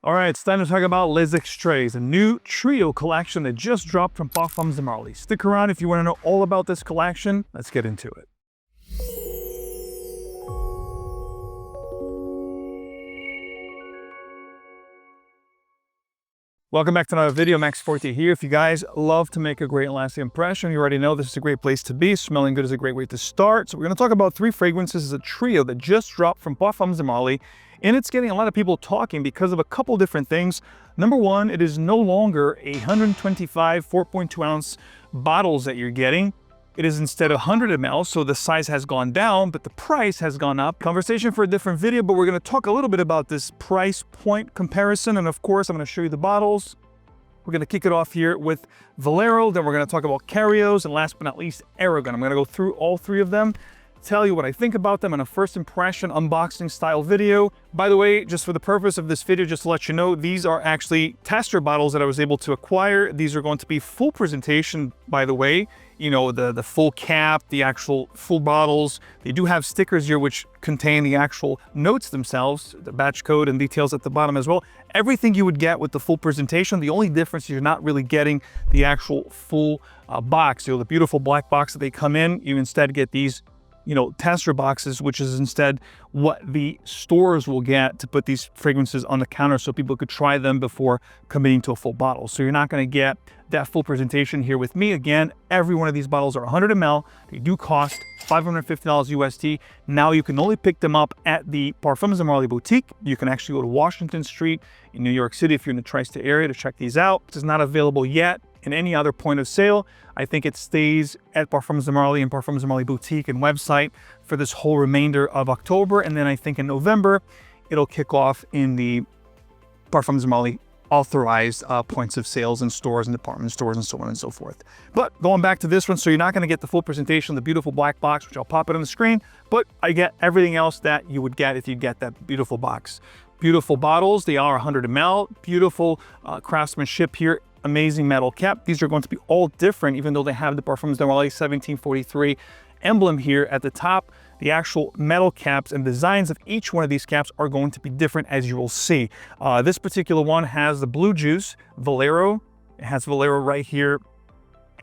All right, it's time to talk about Les Extraits, a new trio collection that just dropped from Parfums. Stick around if you want to know all about this collection. Let's get into it. Welcome back to another video. Max Forti here. If you guys love to make a great and lasting impression, you already know this is a great place to be. Smelling good is a great way to start. So we're going to talk about 3 fragrances as a trio that just dropped from Parfums, and it's getting a lot of people talking because of a couple different things. Number one, it is no longer a 125 4.2 ounce bottles that you're getting. It is instead 100 ml, so the size has gone down, but the price has gone up. Conversation for a different video, but we're going to talk a little bit about this price point comparison, and of course, I'm going to show you the bottles. We're going to kick it off here with Valero, then we're going to talk about Carios, and last but not least, Aragon. I'm going to go through all 3 of them, tell you what I think about them in a first impression unboxing style video. By the way, just for the purpose of this video, just to let you know, these are actually tester bottles that I was able to acquire. These are going to be full presentation, by the way. You know, the full cap, the actual full bottles. They do have stickers here which contain the actual notes themselves, the batch code and details at the bottom as well. Everything you would get with the full presentation. The only difference is you're not really getting the actual full box. You know, the beautiful black box that they come in, you instead get these, you know, tester boxes, which is instead what the stores will get to put these fragrances on the counter so people could try them before committing to a full bottle. So you're not going to get that full presentation here with me. Again, every one of these bottles are 100 ml. They do cost $550 USD. Now you can only pick them up at the Parfums boutique. You can actually go to Washington Street in New York City if you're in the tri-state area to check these out. This is not available yet in any other point of sale. I think it stays at Parfums and Parfums boutique and website for this whole remainder of October. And then I think in November, it'll kick off in the Parfums authorized points of sales and stores and department stores and so on and so forth. But going back to this one, so you're not going to get the full presentation, the beautiful black box, which I'll pop it on the screen, but I get everything else that you would get if you get that beautiful box. Beautiful bottles, they are 100 ml, beautiful craftsmanship here, amazing metal cap. These are going to be all different, even though they have the Parfums 1743 emblem here at the top. The actual metal caps and designs of each one of these caps are going to be different, as you will see. This particular one has the blue juice, Valero. It has Valero right here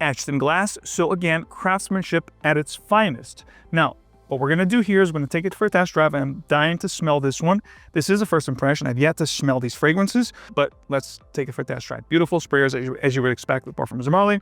etched in glass. So again, craftsmanship at its finest. Now, what we're going to do here is we're going to take it for a test drive. I'm dying to smell this one. This is a first impression. I've yet to smell these fragrances, but let's take it for a test drive. Beautiful sprayers, as you would expect with Parfums.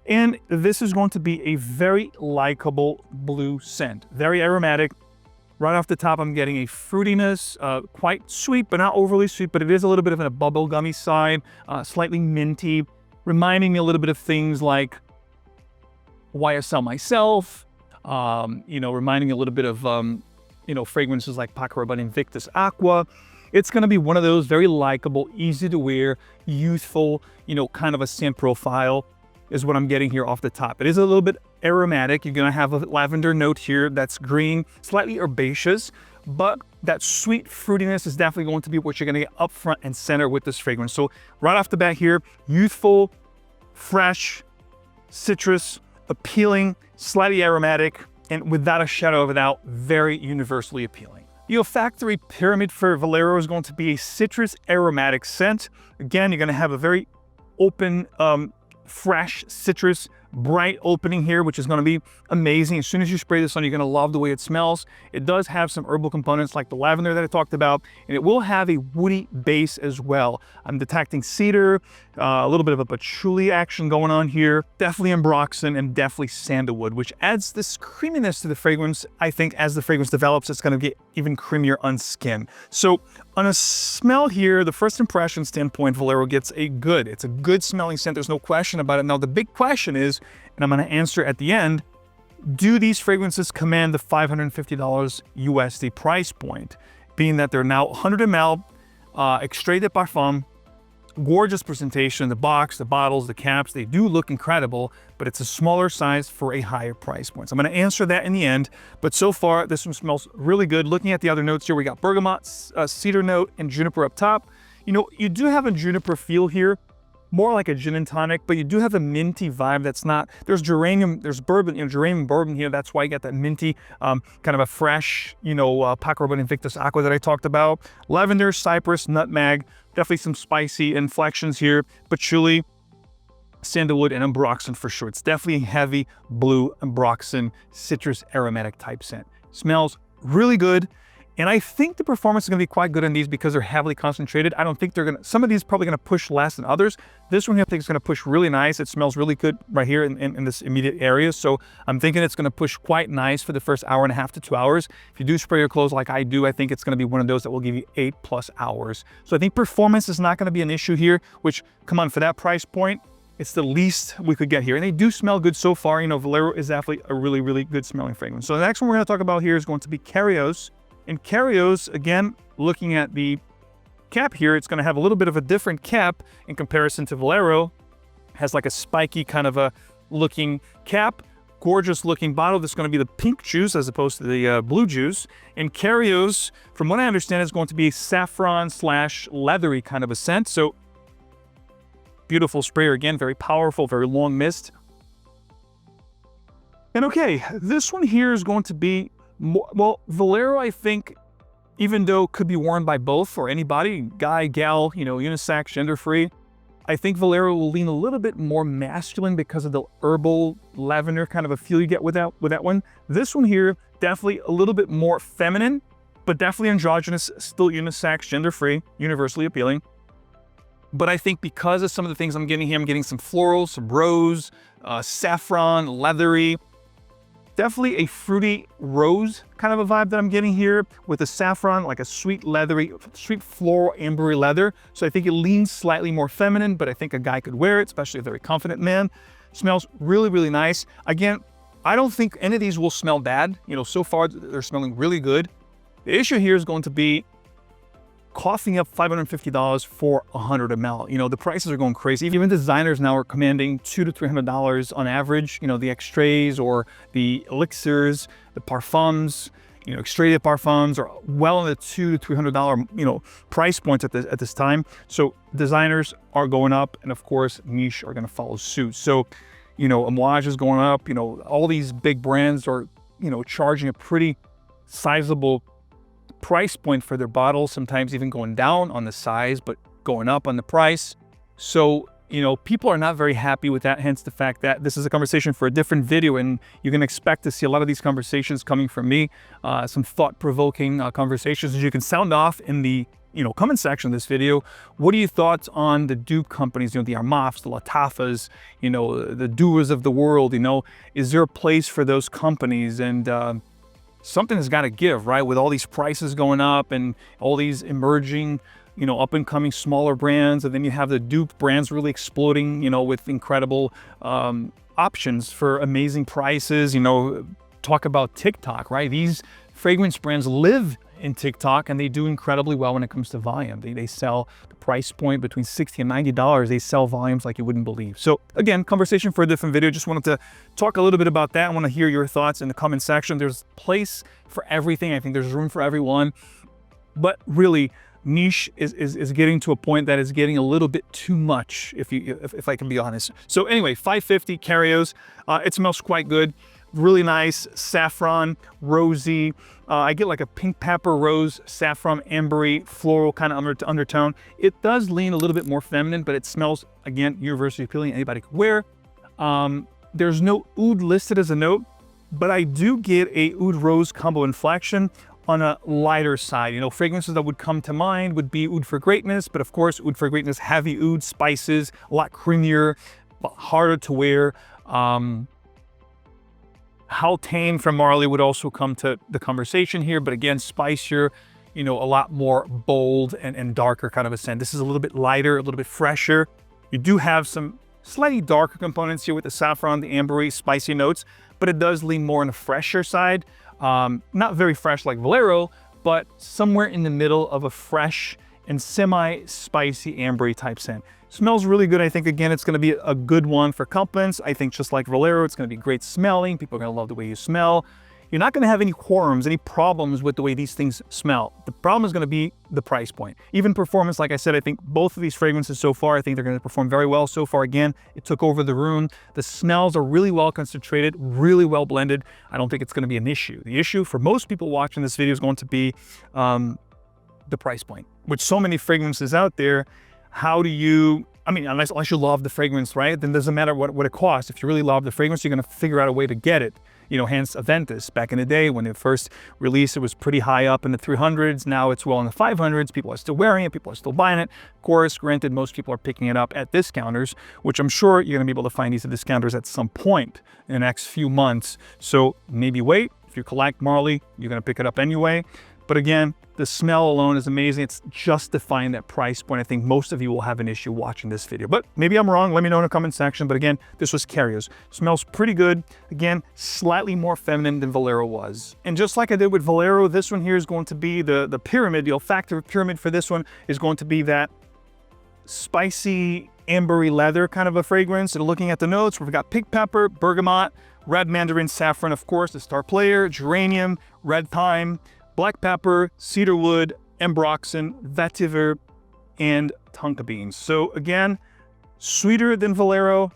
And this is going to be a very likable blue scent. Very aromatic. Right off the top, I'm getting a fruitiness, quite sweet, but not overly sweet, but it is a little bit of a bubblegummy side, slightly minty, reminding me a little bit of things like YSL Myself, you know, reminding me a little bit of, you know, fragrances like Paco Rabanne Invictus Aqua. It's going to be one of those very likable, easy to wear, youthful, you know, kind of a scent profile is what I'm getting here off the top. It is a little bit aromatic. You're going to have a lavender note here that's green, slightly herbaceous, but that sweet fruitiness is definitely going to be what you're going to get up front and center with this fragrance. So right off the bat here, youthful, fresh, citrus, appealing, slightly aromatic, and without a shadow of a doubt, very universally appealing. The olfactory pyramid for Valero is going to be a citrus aromatic scent. Again, you're going to have a very open, fresh citrus, bright opening here, which is going to be amazing. As soon as you spray this on, you're going to love the way it smells. It does have some herbal components like the lavender that I talked about, and it will have a woody base as well. I'm detecting cedar, a little bit of a patchouli action going on here, definitely ambroxan and definitely sandalwood, which adds this creaminess to the fragrance. I think as the fragrance develops, it's going to get even creamier on skin. So on a smell here, the first impression standpoint, Valero gets it's a good smelling scent. There's no question about it. Now, the big question is, and I'm going to answer at the end, do these fragrances command the $550 USD price point? Being that they're now 100 ml, Extrait de Parfum, gorgeous presentation, the box, the bottles, the caps, they do look incredible, but it's a smaller size for a higher price point. So I'm going to answer that in the end, but so far this one smells really good. Looking at the other notes here, we got bergamot, cedar note, and juniper up top. You know, you do have a juniper feel here, more like a gin and tonic, but you do have a minty vibe that's not, there's geranium, there's bourbon, geranium bourbon here. That's why you get that minty, kind of a fresh, Paco Rabanne Invictus Aqua that I talked about. Lavender, cypress, nutmeg, definitely some spicy inflections here, patchouli, sandalwood, and ambroxan for sure. It's definitely a heavy blue ambroxan citrus aromatic type scent. Smells really good. And I think the performance is going to be quite good on these because they're heavily concentrated. I don't think they're going to, some of these probably going to push less than others. This one here I think is going to push really nice. It smells really good right here in this immediate area. So I'm thinking it's going to push quite nice for the first hour and a half to 2 hours. If you do spray your clothes like I do, I think it's going to be one of those that will give you 8+ hours. So I think performance is not going to be an issue here, which, come on, for that price point, it's the least we could get here. And they do smell good so far. Valero is definitely a really, really good smelling fragrance. So the next one we're going to talk about here is going to be Carios. And Keros, again, looking at the cap here, it's going to have a little bit of a different cap in comparison to Valero. It has like a spiky kind of a looking cap, gorgeous looking bottle. This is going to be the pink juice as opposed to the blue juice. And Keros, from what I understand, is going to be saffron / leathery kind of a scent. So beautiful sprayer, again, very powerful, very long mist. And okay, this one here is going to be more, well, Valero, I think, even though could be worn by both or anybody, guy, gal, unisex, gender-free, I think Valero will lean a little bit more masculine because of the herbal lavender kind of a feel you get with that one. This one here, definitely a little bit more feminine, but definitely androgynous, still unisex, gender-free, universally appealing. But I think because of some of the things I'm getting here, I'm getting some floral, some rose, saffron, leathery, definitely a fruity rose kind of a vibe that I'm getting here with the saffron, like a sweet leathery, sweet floral ambery leather. So I think it leans slightly more feminine, but I think a guy could wear it, especially a very confident man. Smells really, really nice. Again, I don't think any of these will smell bad. So far they're smelling really good. The issue here is going to be costing up $550 for 100 ml. The prices are going crazy. Even designers now are commanding $200 to $300 on average. The Extraits or the elixirs, the Parfums, Extraits Parfums are well in the $200 to $300, price points at this time. So designers are going up, and of course, niche are going to follow suit. So, Amouage is going up. All these big brands are, charging a pretty sizable price point for their bottles, sometimes even going down on the size, but going up on the price. So, people are not very happy with that, hence the fact that this is a conversation for a different video, and you can expect to see a lot of these conversations coming from me, some thought-provoking conversations, as you can sound off in the comment section of this video. What are your thoughts on the dupe companies, the Armafs, the Latafas, the doers of the world? Is there a place for those companies? And something has got to give, right? With all these prices going up and all these emerging, up and coming smaller brands, and then you have the dupe brands really exploding, with incredible options for amazing prices. Talk about TikTok, right? These fragrance brands live in TikTok, and they do incredibly well when it comes to volume. They sell the price point between $60 and $90. They sell volumes like you wouldn't believe. So again, conversation for a different video. Just wanted to talk a little bit about that. I want to hear your thoughts in the comment section. There's place for everything. I think there's room for everyone, but really niche is getting to a point that is getting a little bit too much, if I can be honest. So anyway, $550 Carios. It smells quite good. Really nice, saffron, rosy. I get like a pink pepper, rose, saffron, ambery, floral kind of undertone. It does lean a little bit more feminine, but it smells, again, universally appealing. Anybody could wear. There's no oud listed as a note, but I do get a oud rose combo inflection on a lighter side. Fragrances that would come to mind would be Oud for Greatness, but of course, Oud for Greatness, heavy oud, spices, a lot creamier, but harder to wear. Haldane from Marley would also come to the conversation here, but again, spicier, a lot more bold and darker kind of a scent. This is a little bit lighter, a little bit fresher. You do have some slightly darker components here with the saffron, the ambery, spicy notes, but it does lean more on the fresher side. Not very fresh like Valero, but somewhere in the middle of a fresh and semi-spicy ambery type scent. Smells really good. I think, again, it's going to be a good one for compliments. I think just like Valero, it's going to be great smelling. People are going to love the way you smell. you're not going to have any quorums, any problems with the way these things smell. The problem is going to be the price point. Even performance, like I said, I think both of these fragrances so far, I think they're going to perform very well so far. Again, it took over the room. The smells are really well concentrated, really well blended. I don't think it's going to be an issue. The issue for most people watching this video is going to be the price point. With so many fragrances out there, how do you, I mean, unless you love the fragrance, right? Then it doesn't matter what it costs. If you really love the fragrance, you're going to figure out a way to get it. You know, hence Aventus. Back in the day when it first released, it was pretty high up in the 300s. Now it's well in the 500s. People are still wearing it. People are still buying it. Of course, granted, most people are picking it up at discounters, which I'm sure you're going to be able to find these at discounters at some point in the next few months. So maybe wait. If you collect Marley, you're going to pick it up anyway. But again, the smell alone is amazing. It's justifying that price point. I think most of you will have an issue watching this video, but maybe I'm wrong. Let me know in the comment section. But again, this was Carios. Smells pretty good. Again, slightly more feminine than Valero was. And just like I did with Valero, this one here is going to be the pyramid. The olfactory pyramid for this one is going to be that spicy, ambery leather kind of a fragrance. And looking at the notes, we've got pink pepper, bergamot, red mandarin saffron, of course, the star player, geranium, red thyme, black pepper, cedarwood, ambroxan, vetiver, and tonka beans. So again, sweeter than Valero,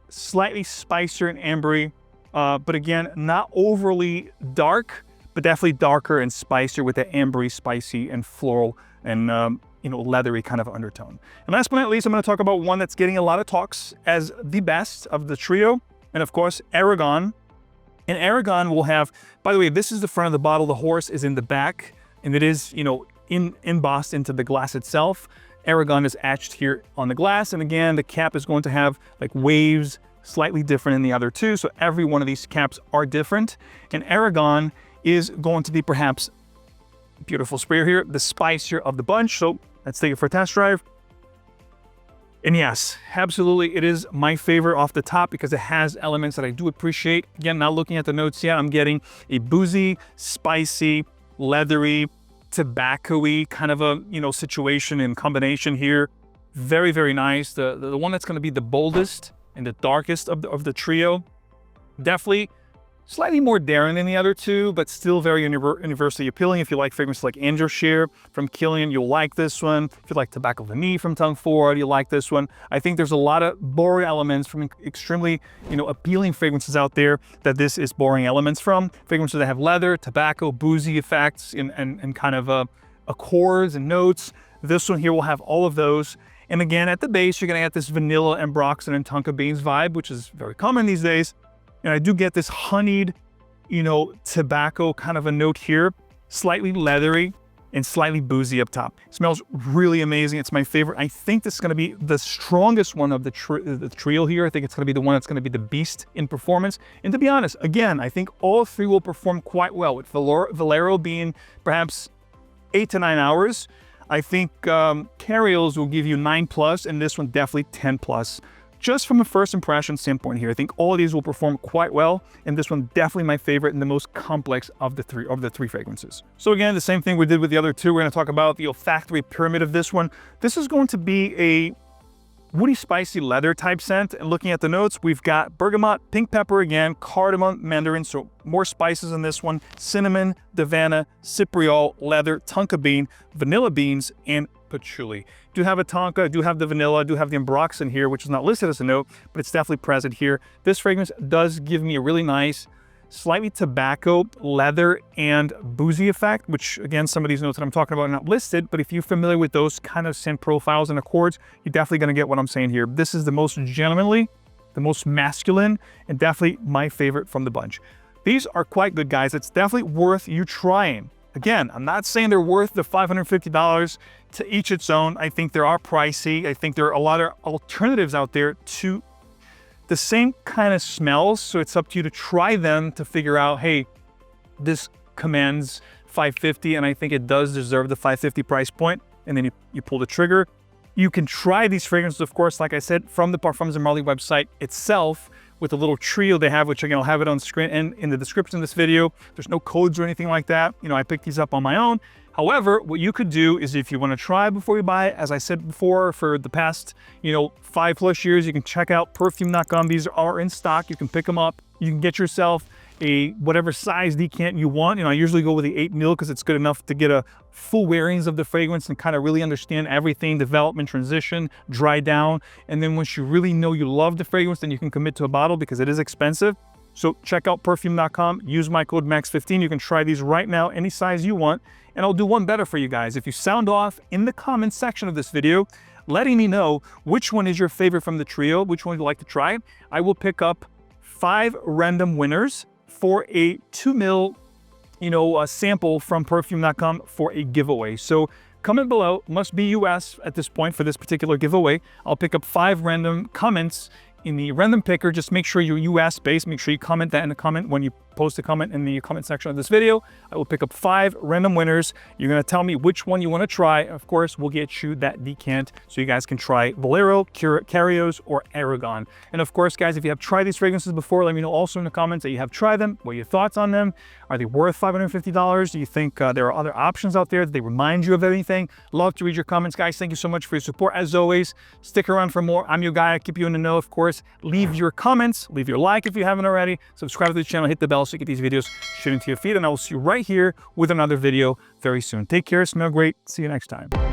slightly spicier and ambery, but again, not overly dark, but definitely darker and spicier with the ambery, spicy, and floral and you know, leathery kind of undertone. And last but not least, I'm going to talk about one that's getting a lot of talks as the best of the trio, and of course, Aragon. And Aragon will have, by the way, this is the front of the bottle. The horse is in the back, and it is, you know, embossed into the glass itself. Aragon is etched here on the glass. And again, the cap is going to have like waves, slightly different than the other two. So every one of these caps are different. And Aragon is going to be perhaps, beautiful sprayer here, the spicier of the bunch. So let's take it for a test drive. And yes, absolutely, it is my favorite off the top because it has elements that I do appreciate. Again, not looking at the notes yet, I'm getting a boozy, spicy, leathery, tobacco-y kind of a, you know, situation and combination here. Very, very nice. The one that's going to be the boldest and the darkest of the trio. Definitely slightly more daring than the other two, but still very universally appealing. If you like fragrances like Angel Share from Kilian, you'll like this one. If you like Tobacco Vanille from Tom Ford, you'll like this one. I think there's a lot of boring elements from extremely, you know, appealing fragrances out there that this is boring elements from. Fragrances that have leather, tobacco, boozy effects, and kind of accords and notes. This one here will have all of those. And again, at the base, you're going to get this vanilla, ambroxan, and tonka beans vibe, which is very common these days. And I do get this honeyed, you know, tobacco kind of a note here, slightly leathery and slightly boozy up top. It smells really amazing. It's my favorite. I think this is going to be the strongest one of the trio here. I think it's going to be the one that's going to be the beast in performance. And to be honest, again, I think all three will perform quite well, with Valero being perhaps 8 to 9 hours. I think Carios will give you 9+, and this one definitely 10+. Just from a first impression standpoint here, I think all of these will perform quite well, and this one definitely my favorite and the most complex of the three fragrances. So again, the same thing we did with the other two. We're going to talk about the olfactory pyramid of this one. This is going to be a woody, spicy leather type scent. And looking at the notes, we've got bergamot, pink pepper again, cardamom, mandarin, so more spices in this one, cinnamon, davana, cypriol, leather, tonka bean, vanilla beans, and patchouli. Do have a tonka, do have the vanilla, do have the ambroxan here, which is not listed as a note, but it's definitely present here. This fragrance does give me a really nice, slightly tobacco, leather, and boozy effect, which again, some of these notes that I'm talking about are not listed, but if you're familiar with those kind of scent profiles and accords, you're definitely gonna get what I'm saying here. This is the most gentlemanly, the most masculine, and definitely my favorite from the bunch. These are quite good, guys. It's definitely worth you trying. Again, I'm not saying they're worth the $550, to each its own. I think they are pricey. I think there are a lot of alternatives out there to the same kind of smells. So it's up to you to try them to figure out, hey, this commands $550 and I think it does deserve the $550 price point. And then you pull the trigger. You can try these fragrances, of course, like I said, from the Parfums and Marley website itself with a little trio they have, which again, I'll have it on screen and in the description of this video. There's no codes or anything like that. You know, I picked these up on my own. However, what you could do is if you want to try before you buy it, as I said before, for the past, 5+ years, you can check out perfume.com. These are in stock. You can pick them up. You can get yourself, a whatever size decant you want. I usually go with the 8 ml because it's good enough to get a full wearings of the fragrance and kind of really understand everything, development, transition, dry down. And then once you really know you love the fragrance, then you can commit to a bottle because it is expensive. So check out perfume.com, use my code MAX15. You can try these right now, any size you want. And I'll do one better for you guys. If you sound off in the comments section of this video, letting me know which one is your favorite from the trio, which one you'd like to try, I will pick up 5 random winners for a 2 ml, sample from perfume.com for a giveaway. So comment below, must be US at this point for this particular giveaway. I'll pick up 5 random comments in the random picker. Just make sure you're US based. Make sure you comment that in the comment when you post a comment in the comment section of this video. I will pick up 5 random winners. You're going to tell me which one you want to try. Of course, we'll get you that decant so you guys can try Valero, Carios, or Aragon. And of course, guys, if you have tried these fragrances before, let me know also in the comments that you have tried them. What are your thoughts on them? Are they worth $550? Do you think there are other options out there that they remind you of anything? Love to read your comments, guys. Thank you so much for your support. As always, stick around for more. I'm your guy. I keep you in the know, of course. Leave your comments, leave your like if you haven't already, subscribe to the channel, hit the bell so you get these videos straight into your feed, and I will see you right here with another video very soon. Take care, smell great, see you next time.